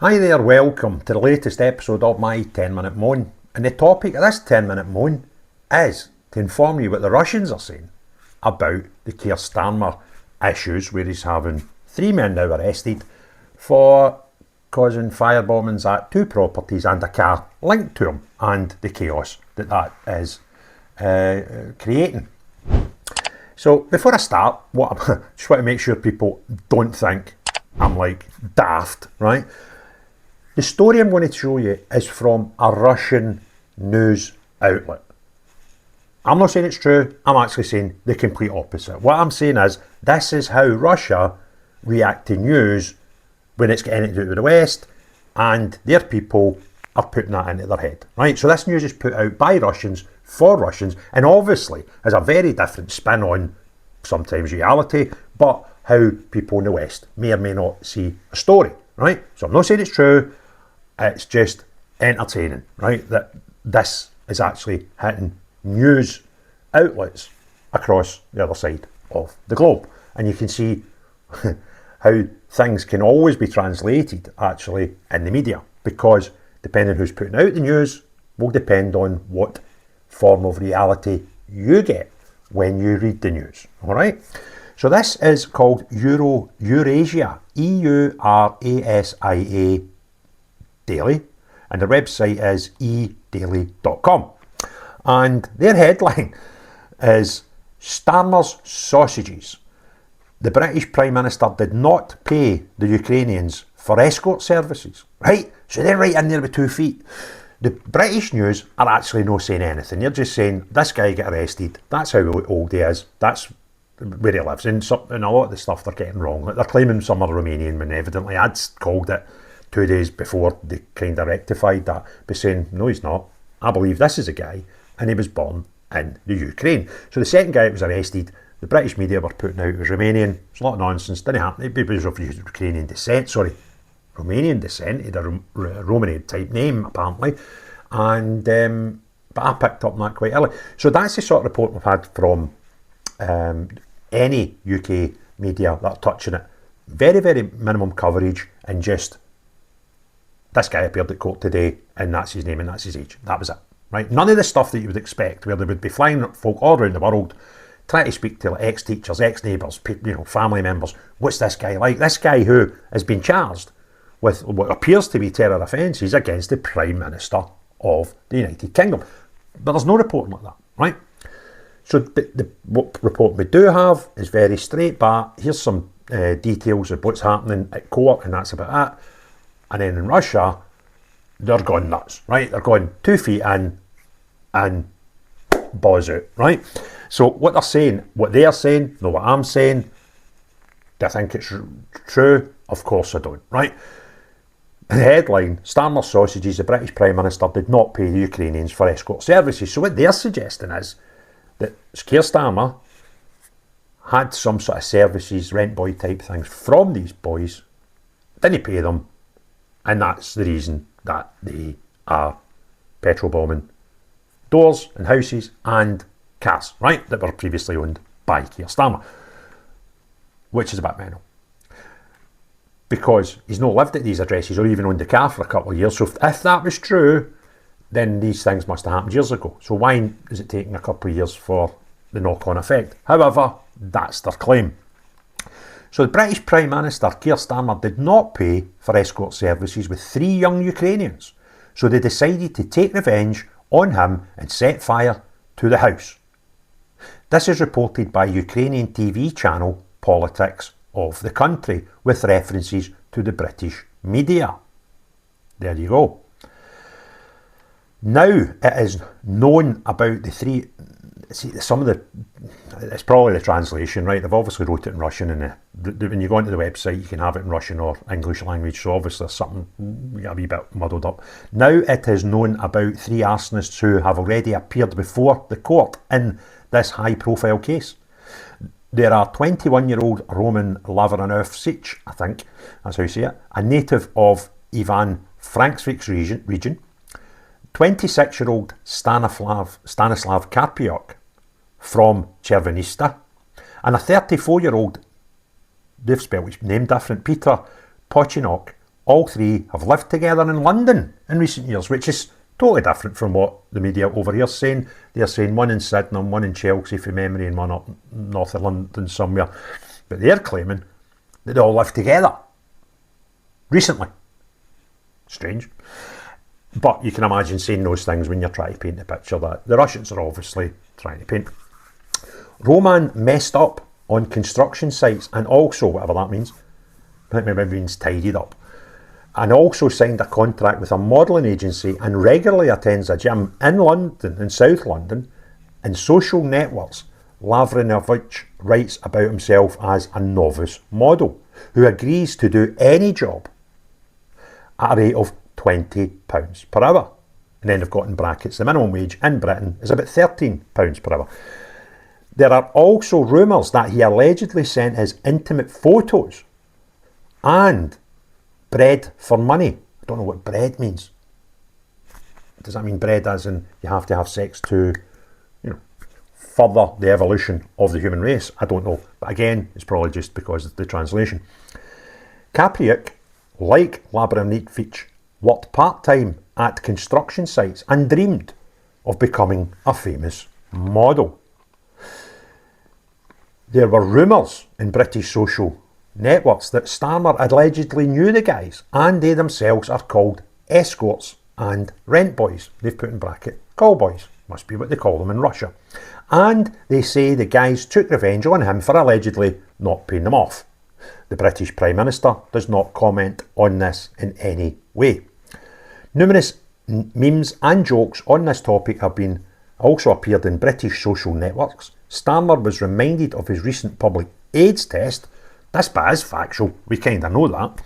Hi there, welcome to the latest episode of my 10-minute moan. And the topic of this 10-minute moan is to inform you what the Russians are saying about the Keir Starmer issues, where he's having 3 men now arrested for causing firebombings at 2 properties and a car linked to them, and the chaos that is creating. So before I start, I just want to make sure people don't think I'm like daft, right? The story I'm going to show you is from a Russian news outlet. I'm not saying it's true, I'm actually saying the complete opposite. What I'm saying is, this is how Russia react to news when it's getting anything to do with the West, and their people are putting that into their head, right? So this news is put out by Russians, for Russians, and obviously has a very different spin on sometimes reality, but how people in the West may or may not see a story, right? So I'm not saying it's true, it's just entertaining, right? That this is actually hitting news outlets across the other side of the globe. And you can see how things can always be translated actually in the media, because depending who's putting out the news will depend on what form of reality you get when you read the news. All right. So this is called Eurasia, EURASIA Daily, and the website is edaily.com. And their headline is Starmer's sausages. The British Prime Minister did not pay the Ukrainians for escort services. Right? So they're right in there with 2 feet. The British news are actually not saying anything. They're just saying, this guy got arrested, that's how old he is, that's where he lives. And a lot of the stuff they're getting wrong. Like they're claiming some are Romanian when evidently I'd called it 2 days before they kind of rectified that by saying, no, he's not. I believe this is a guy and he was born in the Ukraine. So the second guy that was arrested, the British media were putting out was Romanian. It's a lot of nonsense, didn't happen. He was of Ukrainian descent, Romanian descent. He had a Romanid type name apparently. And but I picked up on that quite early. So that's the sort of report we've had from any UK media that are touching it. Very, very minimum coverage, and just this guy appeared at court today and that's his name and that's his age. That was it, right? None of the stuff that you would expect, where they would be flying folk all around the world trying to speak to ex-teachers, ex-neighbours, family members. What's this guy like? This guy who has been charged with what appears to be terror offences against the Prime Minister of the United Kingdom. But there's no reporting like that, right? So what report we do have is very straight, but here's some details of what's happening at court, and that's about it. And then in Russia, they're going nuts, right? They're going 2 feet in and balls out, right? So what they're saying, not what I'm saying. Do I think it's true? Of course I don't, right? The headline, Starmer's sausages, the British Prime Minister did not pay the Ukrainians for escort services. So what they're suggesting is that Keir Starmer had some sort of services, rent boy type things from these boys, didn't pay them, and that's the reason that they are petrol bombing doors and houses and cars, right, that were previously owned by Keir Starmer, which is a bit mental. Because he's not lived at these addresses or even owned the car for a couple of years. So if that was true, then these things must have happened years ago. So why is it taking a couple of years for the knock-on effect? However, that's their claim. So the British Prime Minister, Keir Starmer, did not pay for escort services with 3 young Ukrainians. So they decided to take revenge on him and set fire to the house. This is reported by Ukrainian TV channel Politics of the Country, with references to the British media. There you go. Now it is known about the 3. See, it's probably the translation, right? They've obviously wrote it in Russian, and when you go onto the website, you can have it in Russian or English language. So obviously there's something a wee bit muddled up. Now it is known about 3 arsonists who have already appeared before the court in this high-profile case. There are 21-year-old Roman Lavrynovych, I think that's how you say it, a native of Ivano-Frankivsk region, 26-year-old Stanislav Karpyuk from Chernivtsi, and a 34-year-old, they've spelled his name different, Pyotr Pochinok All three have lived together in London in recent years, which is totally different from what the media over here is saying. They're saying one in Sydney and one in Chelsea from memory and one up north of London somewhere. But they're claiming that they all lived together recently. Strange. But you can imagine saying those things when you're trying to paint the picture that the Russians are obviously trying to paint. Roman messed up on construction sites and also, whatever that means, I think maybe it means tidied up, and also signed a contract with a modelling agency and regularly attends a gym in London, in South London. In social networks, Lavrinovich writes about himself as a novice model who agrees to do any job at a rate of £20 per hour. And then they've got in brackets, the minimum wage in Britain is about £13 per hour. There are also rumours that he allegedly sent his intimate photos and bred for money. I don't know what bred means. Does that mean bred as in you have to have sex to, further the evolution of the human race? I don't know. But again, it's probably just because of the translation. Karpyuk, like Lavrinovich, worked part-time at construction sites and dreamed of becoming a famous model. There were rumours in British social networks that Starmer allegedly knew the guys, and they themselves are called escorts and rent boys. They've put in bracket call boys, must be what they call them in Russia. And they say the guys took revenge on him for allegedly not paying them off. The British Prime Minister does not comment on this in any way. Numerous memes and jokes on this topic have been also appeared in British social networks. Starmer was reminded of his recent public AIDS test. This bit is factual, we kind of know that.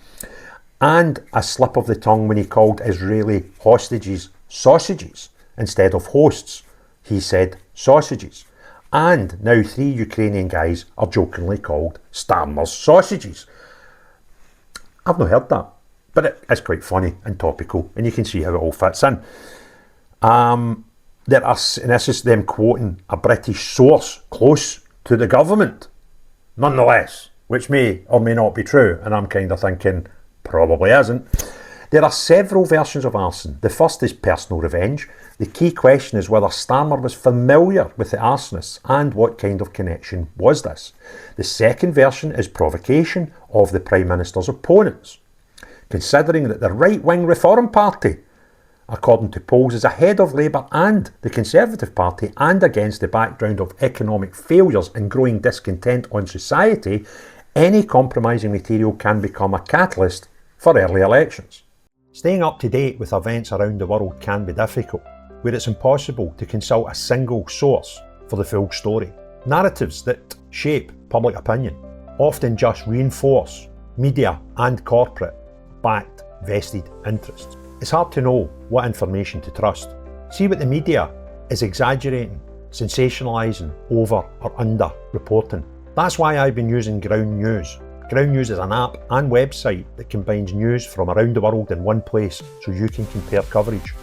And a slip of the tongue when he called Israeli hostages sausages instead of hosts. He said sausages. And now 3 Ukrainian guys are jokingly called Starmer's sausages. I've not heard that, but it is quite funny and topical, and you can see how it all fits in. There are, and this is them quoting a British source close to the government, nonetheless, which may or may not be true, and I'm kind of thinking probably isn't. There are several versions of arson. The first is personal revenge. The key question is whether Starmer was familiar with the arsonists and what kind of connection was this. The second version is provocation of the Prime Minister's opponents, considering that the right-wing Reform Party, according to polls, is ahead of Labour and the Conservative Party, and against the background of economic failures and growing discontent on society, any compromising material can become a catalyst for early elections. Staying up to date with events around the world can be difficult, where it's impossible to consult a single source for the full story. Narratives that shape public opinion often just reinforce media and corporate-backed vested interests. It's hard to know what information to trust. See what the media is exaggerating, sensationalising, over or under reporting. That's why I've been using Ground News. Ground News is an app and website that combines news from around the world in one place so you can compare coverage.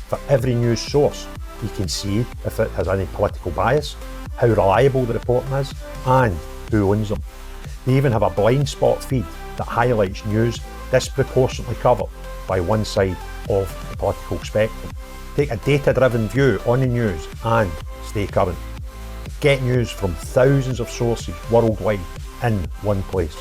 For every news source, you can see if it has any political bias, how reliable the reporting is, and who owns them. They even have a blind spot feed that highlights news disproportionately covered by one side of the political spectrum. Take a data-driven view on the news and stay current. Get news from thousands of sources worldwide in one place.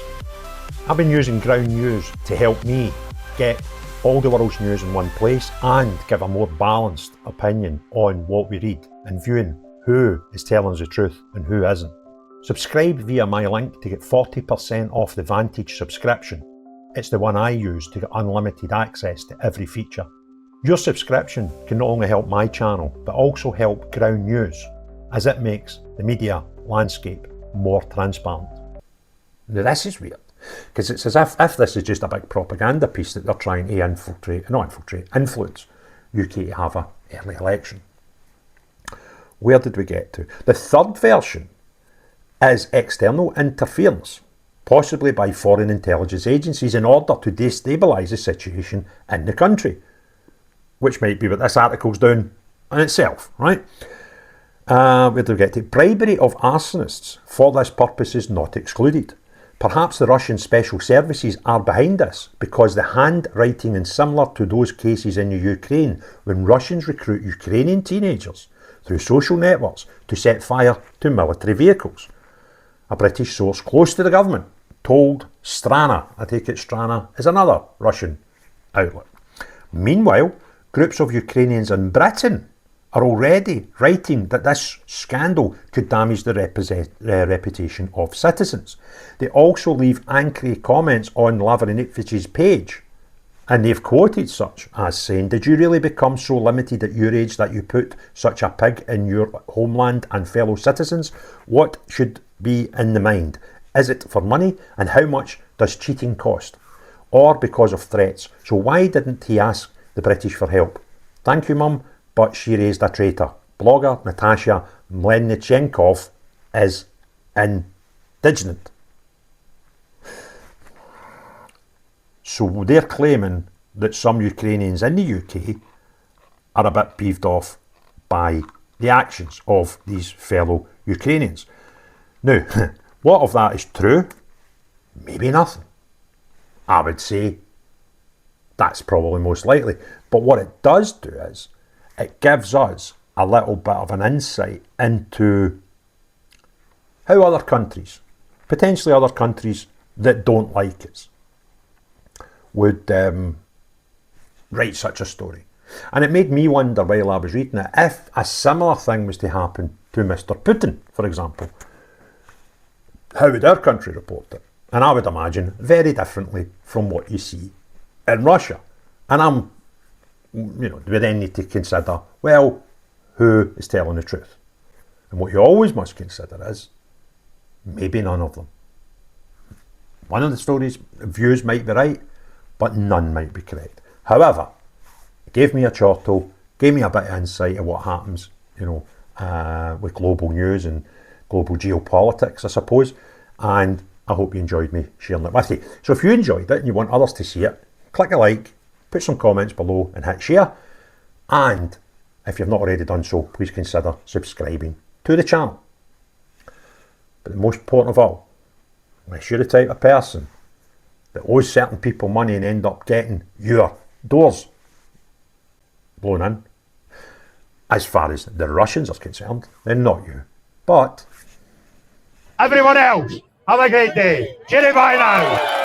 I've been using Ground News to help me get all the world's news in one place and give a more balanced opinion on what we read and viewing who is telling us the truth and who isn't. Subscribe via my link to get 40% off the Vantage subscription. It's the one I use to get unlimited access to every feature. Your subscription can not only help my channel, but also help Ground News, as it makes the media landscape more transparent. Now this is weird, because it's as if this is just a big propaganda piece that they're trying to influence UK to have an early election. Where did we get to? The third version is external interference, possibly by foreign intelligence agencies in order to destabilise the situation in the country, which might be what this article's doing in itself, right? Where do we get to? Bribery of arsonists for this purpose is not excluded. Perhaps the Russian special services are behind this because the handwriting is similar to those cases in the Ukraine when Russians recruit Ukrainian teenagers through social networks to set fire to military vehicles. A British source close to the government told Strana, I take it Strana is another Russian outlet. Meanwhile, groups of Ukrainians in Britain are already writing that this scandal could damage the reputation of citizens. They also leave angry comments on Lavrinovich's page, and they've quoted such as saying, "Did you really become so limited at your age that you put such a pig in your homeland and fellow citizens? What should be in the mind? Is it for money? And how much does cheating cost? Or because of threats? So why didn't he ask the British for help? Thank you, Mum, but she raised a traitor. Blogger Natasha Mlynarchenkov is indignant." So they're claiming that some Ukrainians in the UK are a bit peeved off by the actions of these fellow Ukrainians. Now, what of that is true? Maybe nothing. I would say that's probably most likely. But what it does do is it gives us a little bit of an insight into how other countries, potentially other countries that don't like us, would write such a story. And it made me wonder while I was reading it, if a similar thing was to happen to Mr. Putin, for example, how would our country report it? And I would imagine very differently from what you see in Russia. And we then need to consider, well, who is telling the truth? And what you always must consider is, maybe none of them. One of the stories' views might be right, but none might be correct. However, it gave me a chortle, gave me a bit of insight of what happens, with global news and global geopolitics, I suppose. And I hope you enjoyed me sharing it with you. So if you enjoyed it and you want others to see it, click a like, put some comments below and hit share. And if you've not already done so, please consider subscribing to the channel. But the most important of all, unless you're the type of person that owes certain people money and end up getting your doors blown in, as far as the Russians are concerned, then not you. But everyone else, have a great day. Cheerio, bye now.